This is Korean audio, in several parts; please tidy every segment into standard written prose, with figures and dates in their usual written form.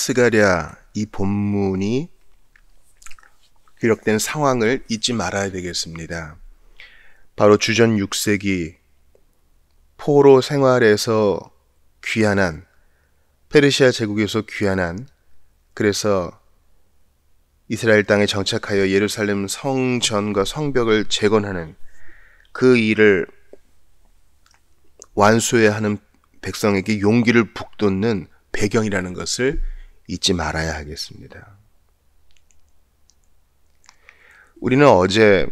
스가랴 이 본문이 기록된 상황을 잊지 말아야 되겠습니다. 바로 주전 6세기 포로 생활에서 귀환한, 페르시아 제국에서 귀환한, 그래서 이스라엘 땅에 정착하여 예루살렘 성전과 성벽을 재건하는 그 일을 완수해야 하는 백성에게 용기를 북돋는 배경이라는 것을 잊지 말아야 하겠습니다. 우리는 어제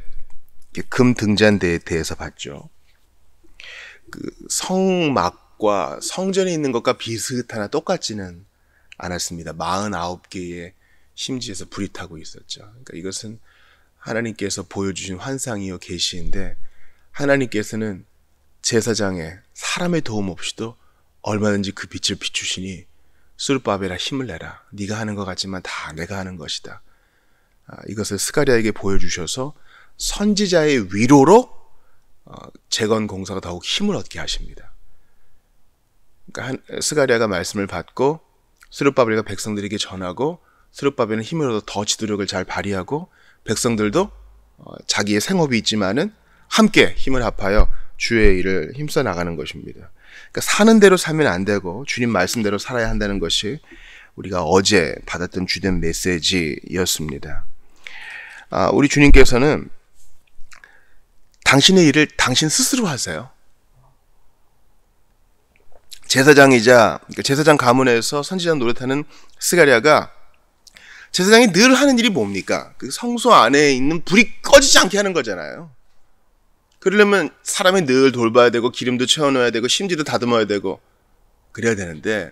금 등잔대에 대해서 봤죠. 그 성막과 성전에 있는 것과 비슷하나 똑같지는 않았습니다. 49개의 심지에서 불이 타고 있었죠. 그러니까 이것은 하나님께서 보여주신 환상이요 계시인데, 하나님께서는 제사장에 사람의 도움 없이도 얼마든지 그 빛을 비추시니 스룹바벨아 힘을 내라. 네가 하는 것 같지만 다 내가 하는 것이다. 이것을 스가랴에게 보여주셔서 선지자의 위로로 재건 공사가 더욱 힘을 얻게 하십니다. 그러니까 스가랴가 말씀을 받고 스룹바벨과 백성들에게 전하고, 스룹바벨은 힘을 얻어 더 지도력을 잘 발휘하고, 백성들도 자기의 생업이 있지만은 함께 힘을 합하여 주의 일을 힘써 나가는 것입니다. 그러니까 사는 대로 살면 안 되고 주님 말씀대로 살아야 한다는 것이 우리가 어제 받았던 주된 메시지였습니다. 우리 주님께서는 당신의 일을 당신 스스로 하세요. 제사장이자, 그러니까 제사장 가문에서 선지자 노릇하는 스가랴가 제사장이 늘 하는 일이 뭡니까? 그 성소 안에 있는 불이 꺼지지 않게 하는 거잖아요. 그러려면 사람이 늘 돌봐야 되고 기름도 채워넣어야 되고 심지도 다듬어야 되고 그래야 되는데,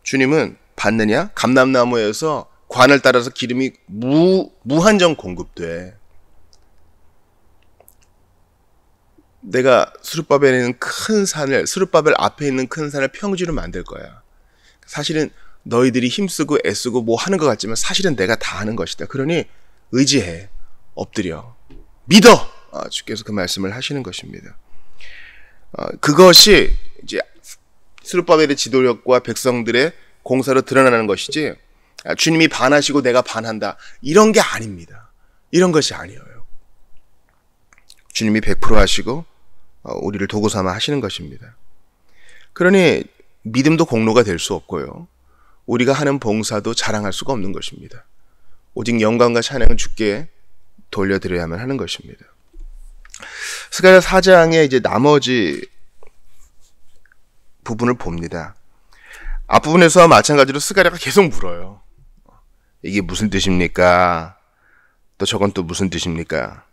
주님은 봤느냐? 감람나무에서 관을 따라서 기름이 무한정 공급돼. 내가 스룹바벨에 있는 큰 산을, 스룹바벨 앞에 있는 큰 산을 평지로 만들 거야. 사실은 너희들이 힘쓰고 애쓰고 뭐 하는 것 같지만 사실은 내가 다 하는 것이다. 그러니 의지해, 엎드려, 믿어. 주께서 그 말씀을 하시는 것입니다. 그것이 이제 스룹바벨의 지도력과 백성들의 공사로 드러나는 것이지, 주님이 반하시고 내가 반한다, 이런 게 아닙니다. 이런 것이 아니에요. 주님이 100% 하시고 우리를 도구 삼아 하시는 것입니다. 그러니 믿음도 공로가 될 수 없고요, 우리가 하는 봉사도 자랑할 수가 없는 것입니다. 오직 영광과 찬양은 주께 돌려드려야만 하는 것입니다. 스가랴 4장의 이제 나머지 부분을 봅니다. 앞부분에서와 마찬가지로 스가랴가 계속 물어요. 이게 무슨 뜻입니까? 또 저건 또 무슨 뜻입니까?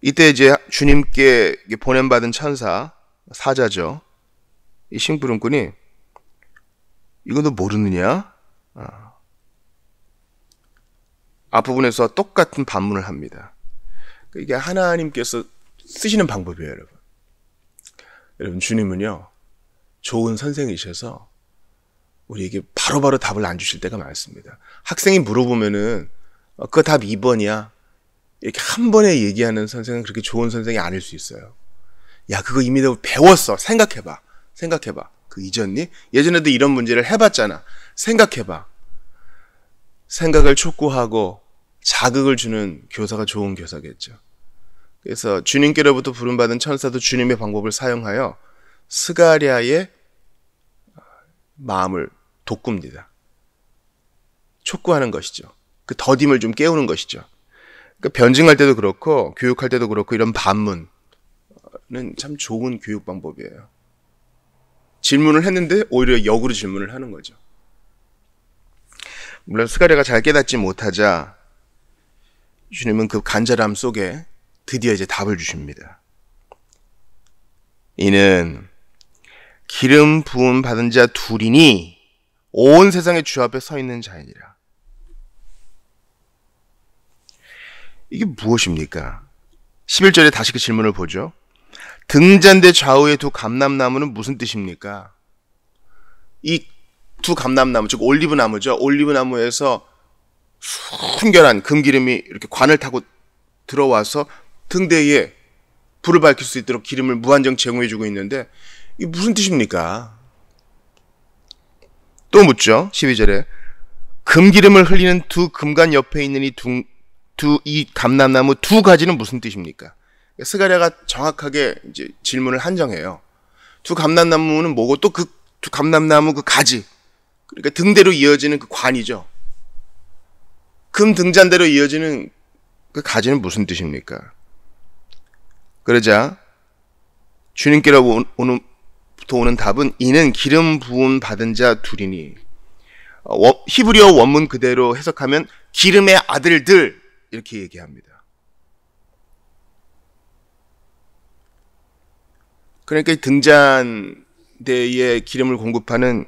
이때 이제 주님께 보냄받은 천사, 사자죠. 이 심부름꾼이 이거 너 모르느냐? 앞부분에서 똑같은 반문을 합니다. 이게 하나님께서 쓰시는 방법이에요, 여러분. 여러분, 주님은요, 좋은 선생이셔서 우리에게 바로바로 답을 안 주실 때가 많습니다. 학생이 물어보면은 그거 답 2번이야. 이렇게 한 번에 얘기하는 선생은 그렇게 좋은 선생이 아닐 수 있어요. 야, 그거 이미 배웠어. 생각해봐. 그거 잊었니? 예전에도 이런 문제를 해봤잖아. 생각해봐. 생각을 촉구하고 자극을 주는 교사가 좋은 교사겠죠. 그래서 주님께로부터 부름받은 천사도 주님의 방법을 사용하여 스가랴의 마음을 돋굽니다. 촉구하는 것이죠. 그 더딤을 좀 깨우는 것이죠. 그러니까 변증할 때도 그렇고 교육할 때도 그렇고 이런 반문은 참 좋은 교육 방법이에요. 질문을 했는데 오히려 역으로 질문을 하는 거죠. 물론 스가랴가 잘 깨닫지 못하자 주님은 그 간절함 속에 드디어 이제 답을 주십니다. 이는 기름 부음 받은 자 둘이니 온 세상의 주 앞에 서 있는 자이니라. 이게 무엇입니까? 11절에 다시 그 질문을 보죠. 등잔대 좌우의 두 감람나무는 무슨 뜻입니까? 이 두 감람나무, 즉 올리브나무죠. 올리브나무에서 순결한 금기름이 이렇게 관을 타고 들어와서 등대에 불을 밝힐 수 있도록 기름을 무한정 제공해주고 있는데 이게 무슨 뜻입니까? 또 묻죠. 12절에 금기름을 흘리는 두 금관 옆에 있는 이 감람나무 두 가지는 무슨 뜻입니까? 스가랴가 정확하게 이제 질문을 한정해요. 두 감람나무는 뭐고 또 그 두 감람나무 그 가지, 그러니까 등대로 이어지는 그 관이죠. 금 등잔대로 이어지는 그 가지는 무슨 뜻입니까? 그러자 주님께로 오는 답은 이는 기름 부음 받은 자 둘이니, 히브리어 원문 그대로 해석하면 기름의 아들들 이렇게 얘기합니다. 그러니까 등잔대에 기름을 공급하는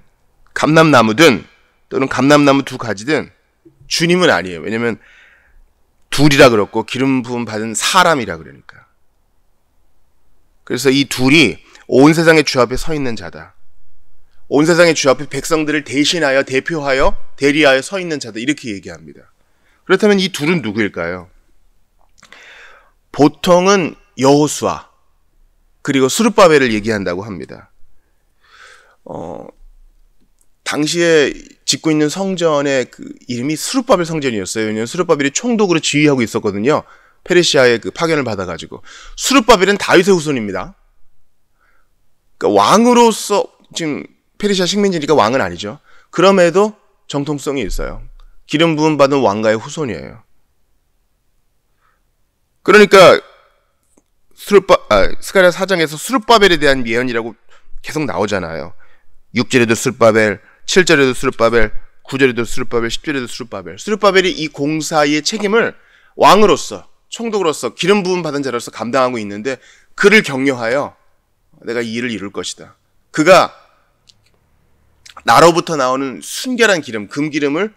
감람나무든 또는 감람나무 두 가지든 주님은 아니에요. 왜냐하면 둘이라 그랬고 기름 부음 받은 사람이라 그러니까. 그래서 이 둘이 온 세상의 주 앞에 서 있는 자다. 온 세상의 주 앞에 백성들을 대신하여 대표하여 대리하여 서 있는 자다. 이렇게 얘기합니다. 그렇다면 이 둘은 누구일까요? 보통은 여호수아 그리고 스룹바벨을 얘기한다고 합니다. 당시에 짓고 있는 성전의 그 이름이 스룹바벨 성전이었어요. 왜냐하면 스룹바벨이 총독으로 지휘하고 있었거든요. 페르시아의 그 파견을 받아가지고. 스룹바벨은 다윗의 후손입니다. 그러니까 왕으로서 지금 페르시아 식민지니까 왕은 아니죠. 그럼에도 정통성이 있어요. 기름 부음 받은 왕가의 후손이에요. 그러니까 스가랴 4장에서 스룹바벨에 대한 예언이라고 계속 나오잖아요. 6절에도 스룹바벨, 7절에도 스룹바벨, 9절에도 스룹바벨, 10절에도 스룹바벨. 스룹바벨이 이 공사의 책임을 왕으로서, 총독으로서, 기름 부음 받은 자로서 감당하고 있는데 그를 격려하여 내가 이 일을 이룰 것이다. 그가 나로부터 나오는 순결한 기름, 금기름을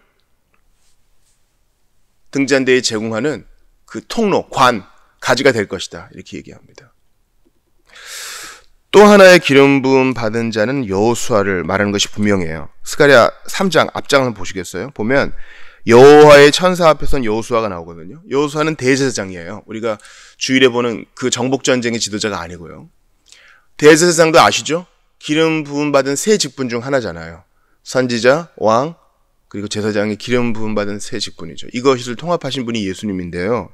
등잔대에 제공하는 그 통로, 관, 가지가 될 것이다. 이렇게 얘기합니다. 또 하나의 기름 부음 받은 자는 여호수아를 말하는 것이 분명해요. 스가랴 3장 앞장 한번 보시겠어요? 보면 여호와의 천사 앞에선 여호수아가 나오거든요. 여호수아는 대제사장이에요. 우리가 주일에 보는 그 정복 전쟁의 지도자가 아니고요. 대제사장도 아시죠? 기름 부음 받은 세 직분 중 하나잖아요. 선지자, 왕, 그리고 제사장이 기름 부음 받은 세 직분이죠. 이것을 통합하신 분이 예수님인데요.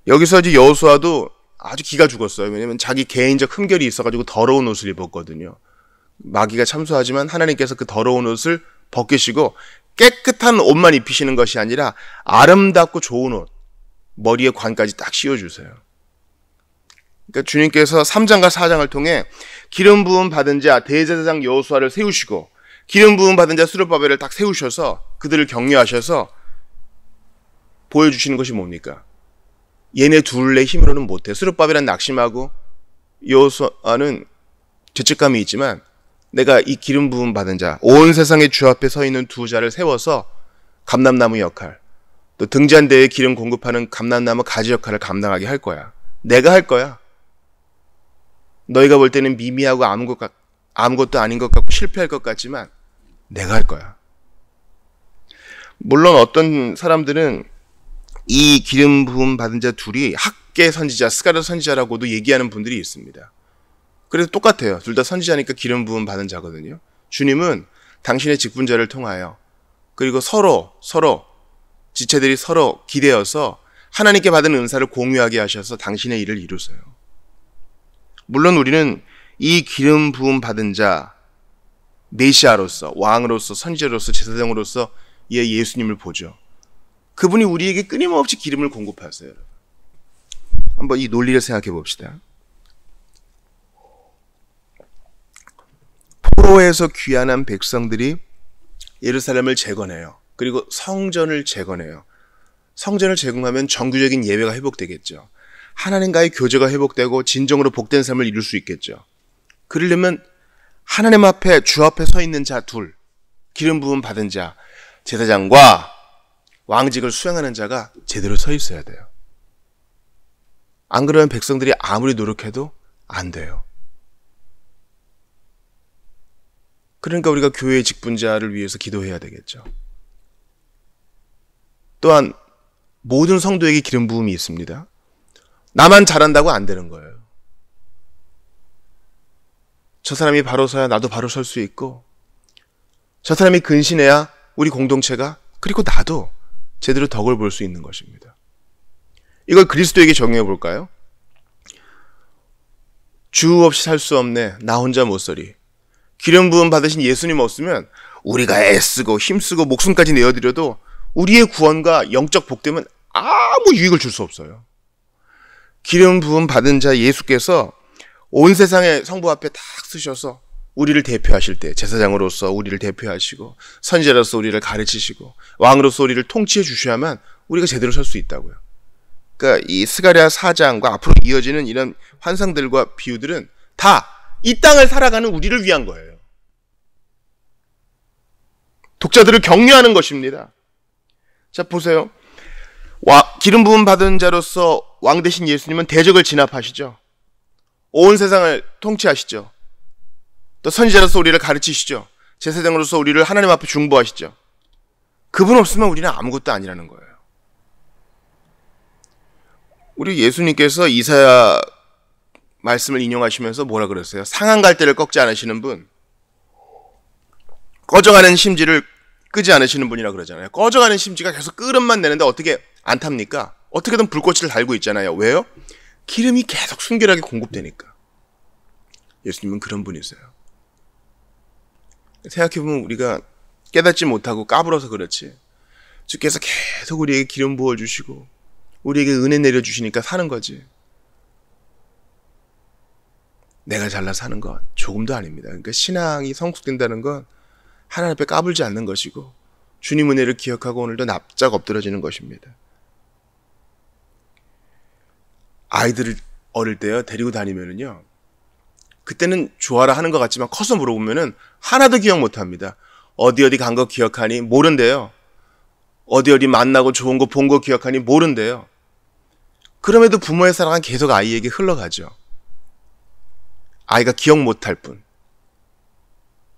여기서 이제 여호수아도 아주 기가 죽었어요. 왜냐하면 자기 개인적 흠결이 있어가지고 더러운 옷을 입었거든요. 마귀가 참소하지만 하나님께서 그 더러운 옷을 벗기시고 깨끗한 옷만 입히시는 것이 아니라 아름답고 좋은 옷, 머리에 관까지 딱 씌워주세요. 그러니까 주님께서 3장과 4장을 통해 기름 부음 받은 자 대제사장 여호수아를 세우시고 기름 부음 받은 자 스룹바벨을 딱 세우셔서 그들을 격려하셔서 보여주시는 것이 뭡니까? 얘네 둘의 힘으로는 못해. 스룹바벨은 낙심하고 여호수아는 죄책감이 있지만 내가 이 기름 부음 받은 자, 온 세상의 주 앞에 서 있는 두 자를 세워서 감람나무 역할, 또 등잔대에 기름 공급하는 감람나무 가지 역할을 감당하게 할 거야. 내가 할 거야. 너희가 볼 때는 미미하고 아무것도 아닌 것 같고 실패할 것 같지만 내가 할 거야. 물론 어떤 사람들은 이 기름 부음 받은 자 둘이 학계 선지자, 스가랴 선지자라고도 얘기하는 분들이 있습니다. 그래서 똑같아요. 둘 다 선지자니까 기름 부음 받은 자거든요. 주님은 당신의 직분자를 통하여 그리고 서로 지체들이 서로 기대어서 하나님께 받은 은사를 공유하게 하셔서 당신의 일을 이루세요. 물론 우리는 이 기름 부음 받은 자 메시아로서, 왕으로서, 선지자로서, 제사장으로서 예수님을 보죠. 그분이 우리에게 끊임없이 기름을 공급하세요. 한번 이 논리를 생각해 봅시다. 포로에서 귀환한 백성들이 예루살렘을 재건해요. 그리고 성전을 재건해요. 성전을 제공하면 정규적인 예배가 회복되겠죠. 하나님과의 교제가 회복되고 진정으로 복된 삶을 이룰 수 있겠죠. 그러려면 하나님 앞에 주 앞에 서 있는 자 둘, 기름 부음 받은 자, 제사장과 왕직을 수행하는 자가 제대로 서 있어야 돼요. 안 그러면 백성들이 아무리 노력해도 안 돼요. 그러니까 우리가 교회의 직분자를 위해서 기도해야 되겠죠. 또한 모든 성도에게 기름 부음이 있습니다. 나만 잘한다고 안 되는 거예요. 저 사람이 바로 서야 나도 바로 설 수 있고 저 사람이 근신해야 우리 공동체가, 그리고 나도 제대로 덕을 볼 수 있는 것입니다. 이걸 그리스도에게 적용해 볼까요? 주 없이 살 수 없네, 나 혼자 못서리. 기름 부음 받으신 예수님 없으면 우리가 애쓰고 힘쓰고 목숨까지 내어드려도 우리의 구원과 영적 복됨은 아무 유익을 줄 수 없어요. 기름 부음 받은 자 예수께서 온 세상의 성부 앞에 딱 쓰셔서 우리를 대표하실 때, 제사장으로서 우리를 대표하시고 선지자로서 우리를 가르치시고 왕으로서 우리를 통치해 주셔야만 우리가 제대로 설 수 있다고요. 그러니까 이 스가랴 4장과 앞으로 이어지는 이런 환상들과 비유들은 다 이 땅을 살아가는 우리를 위한 거예요. 독자들을 격려하는 것입니다. 자, 보세요. 기름 부음 받은 자로서 왕 되신 예수님은 대적을 진압하시죠. 온 세상을 통치하시죠. 또 선지자로서 우리를 가르치시죠. 제사장으로서 우리를 하나님 앞에 중보하시죠. 그분 없으면 우리는 아무것도 아니라는 거예요. 우리 예수님께서 이사야 말씀을 인용하시면서 뭐라 그랬어요? 상한 갈대를 꺾지 않으시는 분, 꺼져가는 심지를 끄지 않으시는 분이라 그러잖아요. 꺼져가는 심지가 계속 끓음만 내는데 어떻게 안 탑니까? 어떻게든 불꽃을 달고 있잖아요. 왜요? 기름이 계속 순결하게 공급되니까. 예수님은 그런 분이세요. 생각해보면 우리가 깨닫지 못하고 까불어서 그렇지, 주께서 계속 우리에게 기름 부어주시고 우리에게 은혜 내려주시니까 사는 거지. 내가 잘나 사는 것 조금도 아닙니다. 그러니까 신앙이 성숙된다는 건 하나님 앞에 까불지 않는 것이고 주님 은혜를 기억하고 오늘도 납작 엎드러지는 것입니다. 아이들을 어릴 때요 데리고 다니면은요, 그때는 좋아라 하는 것 같지만 커서 물어보면은 하나도 기억 못합니다. 어디 간 거 기억하니? 모른대요. 어디 만나고 좋은 거 본 거 기억하니? 모른대요. 그럼에도 부모의 사랑은 계속 아이에게 흘러가죠. 아이가 기억 못할 뿐.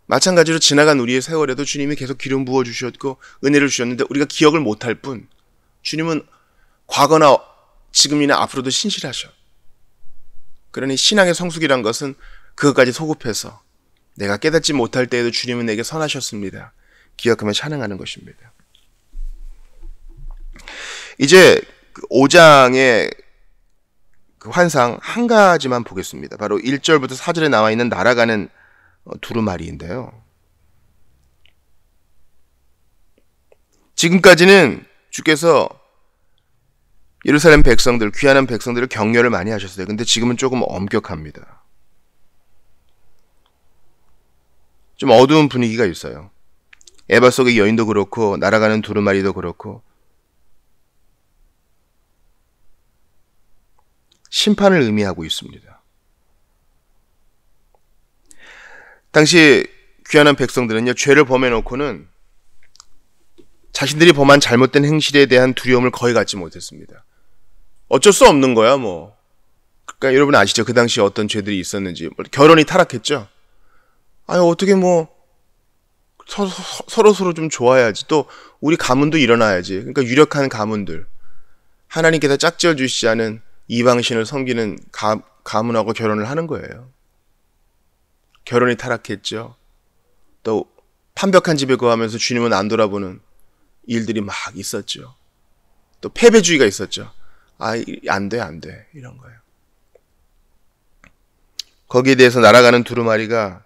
마찬가지로 지나간 우리의 세월에도 주님이 계속 기름 부어주셨고 은혜를 주셨는데 우리가 기억을 못할 뿐, 주님은 과거나 지금이나 앞으로도 신실하셔. 그러니 신앙의 성숙이란 것은 그것까지 소급해서 내가 깨닫지 못할 때에도 주님은 내게 선하셨습니다, 기억하며 찬양하는 것입니다. 이제 5장의 그 환상 한 가지만 보겠습니다. 바로 1절부터 4절에 나와 있는 날아가는 두루마리인데요. 지금까지는 주께서 예루살렘 백성들, 귀하는 백성들을 격려를 많이 하셨어요. 근데 지금은 조금 엄격합니다. 좀 어두운 분위기가 있어요. 에바 속의 여인도 그렇고 날아가는 두루마리도 그렇고 심판을 의미하고 있습니다. 당시 귀하는 백성들은요, 죄를 범해놓고는 자신들이 범한 잘못된 행실에 대한 두려움을 거의 갖지 못했습니다. 어쩔 수 없는 거야, 뭐. 그러니까 여러분 아시죠? 그 당시에 어떤 죄들이 있었는지. 결혼이 타락했죠. 아니, 어떻게 뭐, 서로 좀 좋아야지. 또, 우리 가문도 일어나야지. 그러니까 유력한 가문들. 하나님께서 짝지어 주시지 않은 이방신을 섬기는 가문하고 결혼을 하는 거예요. 결혼이 타락했죠. 또 판벽한 집에 거하면서 주님은 안 돌아보는 일들이 막 있었죠. 또 패배주의가 있었죠. 안 돼 이런 거예요. 거기에 대해서 날아가는 두루마리가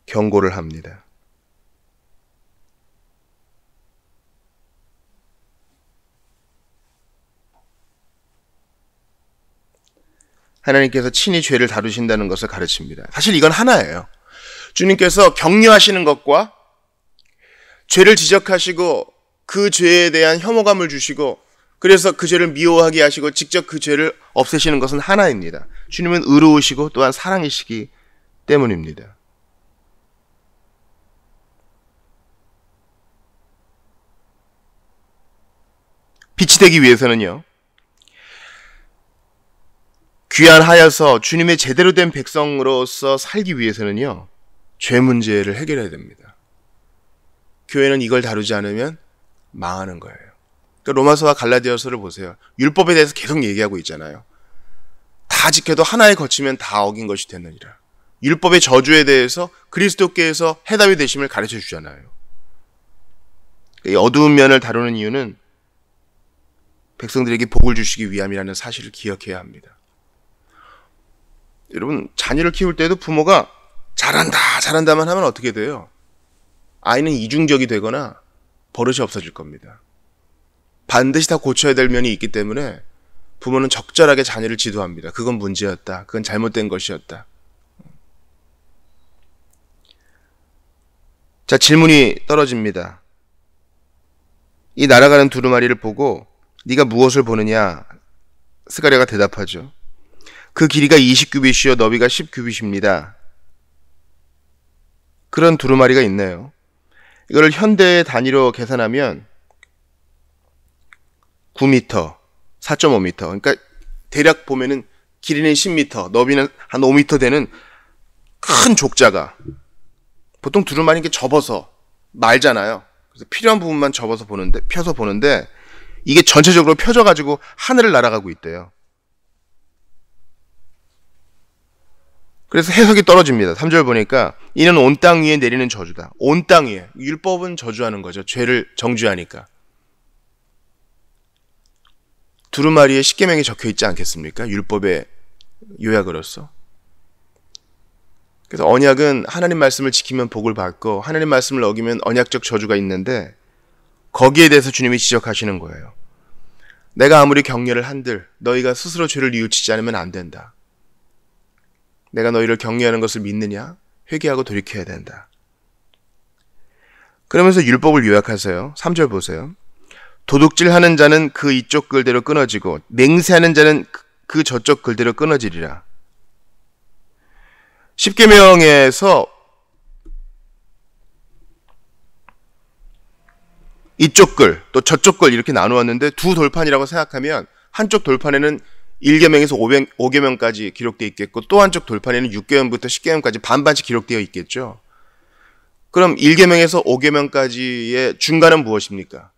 경고를 합니다. 하나님께서 친히 죄를 다루신다는 것을 가르칩니다. 사실 이건 하나예요. 주님께서 격려하시는 것과 죄를 지적하시고 그 죄에 대한 혐오감을 주시고 그래서 그 죄를 미워하게 하시고 직접 그 죄를 없애시는 것은 하나입니다. 주님은 의로우시고 또한 사랑이시기 때문입니다. 빛이 되기 위해서는요, 귀환하여서 주님의 제대로 된 백성으로서 살기 위해서는요, 죄 문제를 해결해야 됩니다. 교회는 이걸 다루지 않으면 망하는 거예요. 그러니까 로마서와 갈라디아서를 보세요. 율법에 대해서 계속 얘기하고 있잖아요. 다 지켜도 하나에 거치면 다 어긴 것이 되느니라. 율법의 저주에 대해서 그리스도께서 해답이 되심을 가르쳐 주잖아요. 이 어두운 면을 다루는 이유는 백성들에게 복을 주시기 위함이라는 사실을 기억해야 합니다. 여러분, 자녀를 키울 때도 부모가 잘한다만 하면 어떻게 돼요? 아이는 이중적이 되거나 버릇이 없어질 겁니다. 반드시 다 고쳐야 될 면이 있기 때문에 부모는 적절하게 자녀를 지도합니다. 그건 문제였다. 그건 잘못된 것이었다. 자, 질문이 떨어집니다. 이 날아가는 두루마리를 보고 네가 무엇을 보느냐? 스가랴가 대답하죠. 그 길이가 20규빗이요 너비가 10규빗입니다. 그런 두루마리가 있네요. 이거를 현대 단위로 계산하면 9m, 4.5m. 그러니까 대략 보면은 길이는 10m, 너비는 한 5m 되는 큰 족자가 보통 두루마리 이렇게 접어서 말잖아요. 그래서 필요한 부분만 펴서 보는데 이게 전체적으로 펴져가지고 하늘을 날아가고 있대요. 그래서 해석이 떨어집니다. 3절 보니까 이는 온 땅 위에 내리는 저주다. 온 땅 위에. 율법은 저주하는 거죠. 죄를 정죄하니까. 두루마리에 십계명이 적혀 있지 않겠습니까? 율법의 요약으로서. 그래서 언약은 하나님 말씀을 지키면 복을 받고 하나님 말씀을 어기면 언약적 저주가 있는데 거기에 대해서 주님이 지적하시는 거예요. 내가 아무리 격려를 한들 너희가 스스로 죄를 뉘우치지 않으면 안 된다. 내가 너희를 격려하는 것을 믿느냐? 회개하고 돌이켜야 된다. 그러면서 율법을 요약하세요. 3절 보세요. 도둑질하는 자는 그 이쪽 글대로 끊어지고 맹세하는 자는 그 저쪽 글대로 끊어지리라. 십계명에서 이쪽 글 또 저쪽 글 이렇게 나누었는데 두 돌판이라고 생각하면 한쪽 돌판에는 1계명에서 5계명까지 기록되어 있겠고 또 한쪽 돌판에는 6계명부터 10계명까지 반반씩 기록되어 있겠죠. 그럼 1계명에서 5계명까지의 중간은 무엇입니까?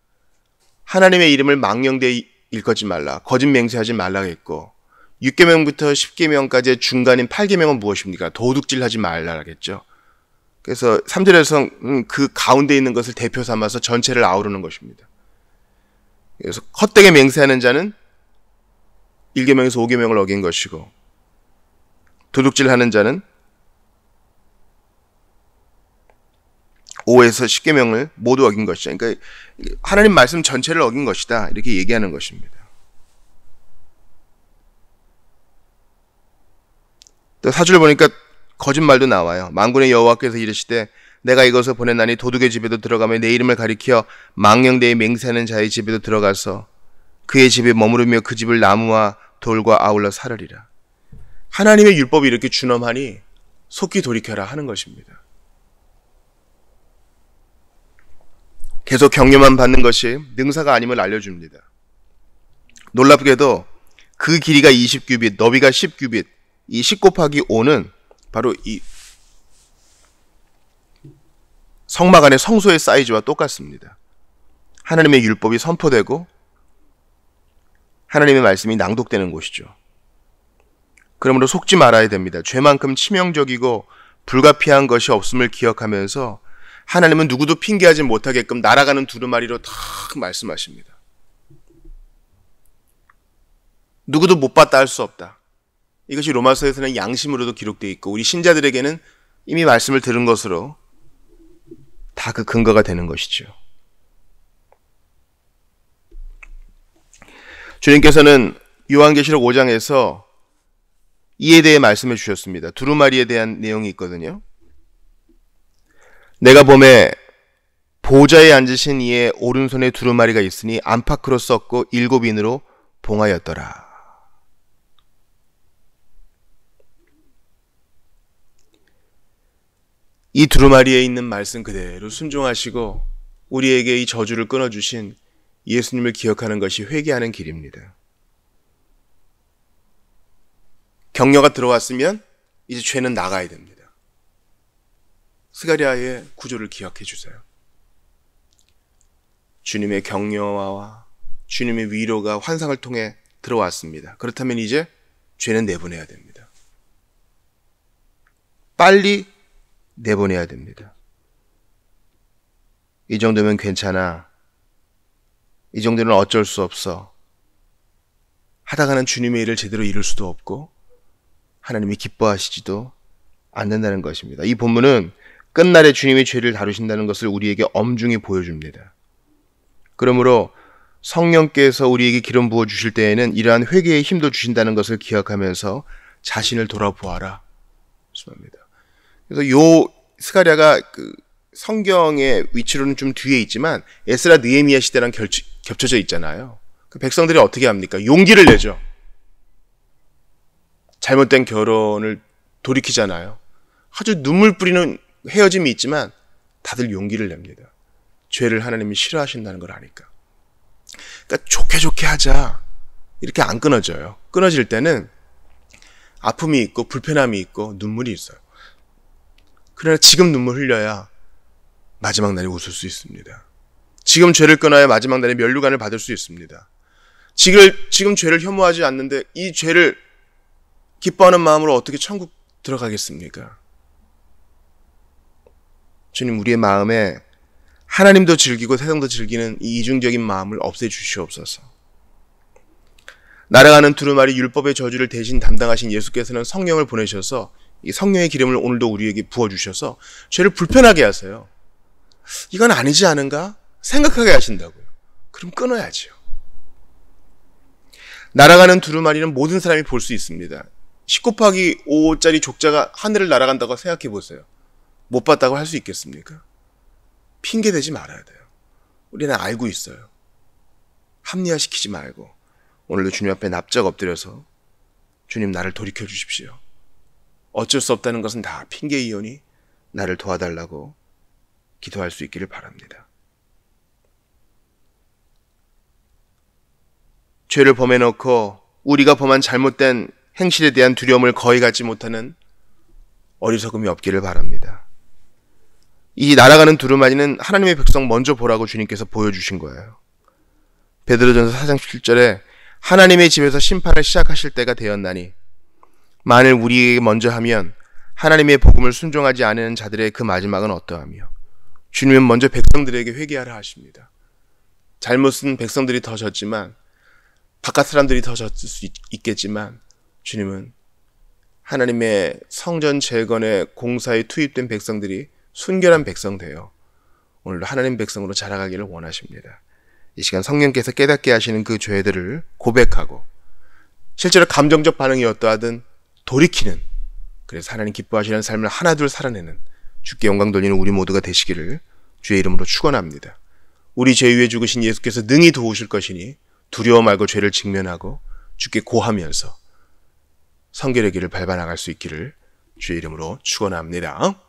하나님의 이름을 망령되이 일컫지 말라. 거짓 맹세하지 말라겠고 6계명부터 10계명까지의 중간인 8계명은 무엇입니까? 도둑질하지 말라겠죠. 그래서 3절에서 그 가운데 있는 것을 대표 삼아서 전체를 아우르는 것입니다. 그래서 헛되게 맹세하는 자는 1계명에서 5계명을 어긴 것이고 도둑질하는 자는 5에서 10계명을 모두 어긴 것이다. 그러니까 하나님 말씀 전체를 어긴 것이다. 이렇게 얘기하는 것입니다. 또 4절 보니까 거짓말도 나와요. 만군의 여호와께서 이르시되 내가 이것을 보냈나니 도둑의 집에도 들어가며 내 이름을 가리켜 망령되이 맹세하는 자의 집에도 들어가서 그의 집에 머무르며 그 집을 나무와 돌과 아울러 사르리라. 하나님의 율법이 이렇게 준엄하니 속히 돌이켜라 하는 것입니다. 계속 격려만 받는 것이 능사가 아님을 알려줍니다. 놀랍게도 그 길이가 20규빗, 너비가 10규빗, 이 10 곱하기 5는 바로 이 성막 안의 성소의 사이즈와 똑같습니다. 하나님의 율법이 선포되고 하나님의 말씀이 낭독되는 곳이죠. 그러므로 속지 말아야 됩니다. 죄만큼 치명적이고 불가피한 것이 없음을 기억하면서 하나님은 누구도 핑계하지 못하게끔 날아가는 두루마리로 탁 말씀하십니다. 누구도 못 봤다 할 수 없다. 이것이 로마서에서는 양심으로도 기록되어 있고 우리 신자들에게는 이미 말씀을 들은 것으로 다 그 근거가 되는 것이죠. 주님께서는 요한계시록 5장에서 이에 대해 말씀해 주셨습니다. 두루마리에 대한 내용이 있거든요. 내가 보매 보좌에 앉으신 이의 오른손에 두루마리가 있으니 안팎으로 썼고 7인으로 봉하였더라. 이 두루마리에 있는 말씀 그대로 순종하시고 우리에게 이 저주를 끊어주신 예수님을 기억하는 것이 회개하는 길입니다. 격려가 들어왔으면 이제 죄는 나가야 됩니다. 스가랴의 구조를 기억해 주세요. 주님의 격려와 주님의 위로가 환상을 통해 들어왔습니다. 그렇다면 이제 죄는 내보내야 됩니다. 빨리 내보내야 됩니다. 이 정도면 괜찮아. 이 정도는 어쩔 수 없어. 하다가는 주님의 일을 제대로 이룰 수도 없고 하나님이 기뻐하시지도 않는다는 것입니다. 이 본문은 끝날에 주님이 죄를 다루신다는 것을 우리에게 엄중히 보여줍니다. 그러므로 성령께서 우리에게 기름 부어 주실 때에는 이러한 회개의 힘도 주신다는 것을 기억하면서 자신을 돌아보아라. 그래서 요 스가랴가 그 성경의 위치로는 좀 뒤에 있지만 에스라 느헤미야 시대랑 겹쳐져 있잖아요. 그 백성들이 어떻게 합니까? 용기를 내죠. 잘못된 결혼을 돌이키잖아요. 아주 눈물 뿌리는 헤어짐이 있지만 다들 용기를 냅니다. 죄를 하나님이 싫어하신다는 걸 아니까. 그러니까 좋게 하자. 이렇게 안 끊어져요. 끊어질 때는 아픔이 있고 불편함이 있고 눈물이 있어요. 그러나 지금 눈물 흘려야 마지막 날에 웃을 수 있습니다. 지금 죄를 끊어야 마지막 날에 면류관을 받을 수 있습니다. 지금 죄를 혐오하지 않는데 이 죄를 기뻐하는 마음으로 어떻게 천국 들어가겠습니까? 주님, 우리의 마음에 하나님도 즐기고 세상도 즐기는 이 이중적인 마음을 없애주시옵소서. 날아가는 두루마리 율법의 저주를 대신 담당하신 예수께서는 성령을 보내셔서 이 성령의 기름을 오늘도 우리에게 부어주셔서 죄를 불편하게 하세요. 이건 아니지 않은가? 생각하게 하신다고요. 그럼 끊어야지요. 날아가는 두루마리는 모든 사람이 볼 수 있습니다. 10 곱하기 5짜리 족자가 하늘을 날아간다고 생각해 보세요. 못 봤다고 할 수 있겠습니까? 핑계대지 말아야 돼요. 우리는 알고 있어요. 합리화시키지 말고 오늘도 주님 앞에 납작 엎드려서 주님, 나를 돌이켜 주십시오. 어쩔 수 없다는 것은 다 핑계이오니 나를 도와달라고 기도할 수 있기를 바랍니다. 죄를 범해놓고 우리가 범한 잘못된 행실에 대한 두려움을 거의 갖지 못하는 어리석음이 없기를 바랍니다. 이 날아가는 두루마리는 하나님의 백성 먼저 보라고 주님께서 보여주신 거예요. 베드로전서 4장 7절에 하나님의 집에서 심판을 시작하실 때가 되었나니 만일 우리에게 먼저 하면 하나님의 복음을 순종하지 않은 자들의 그 마지막은 어떠하며, 주님은 먼저 백성들에게 회개하라 하십니다. 잘못은 백성들이 더 졌지만 바깥 사람들이 더 졌을 수 있겠지만 주님은 하나님의 성전 재건의 공사에 투입된 백성들이 순결한 백성 되어 오늘도 하나님 백성으로 자라가기를 원하십니다. 이 시간 성령께서 깨닫게 하시는 그 죄들을 고백하고 실제로 감정적 반응이 어떠하든 돌이키는, 그래서 하나님 기뻐하시는 삶을 하나둘 살아내는 주께 영광 돌리는 우리 모두가 되시기를 주의 이름으로 축원합니다. 우리 죄 위에 죽으신 예수께서 능히 도우실 것이니 두려워 말고 죄를 직면하고 주께 고하면서 성결의 길을 밟아 나갈 수 있기를 주의 이름으로 축원합니다.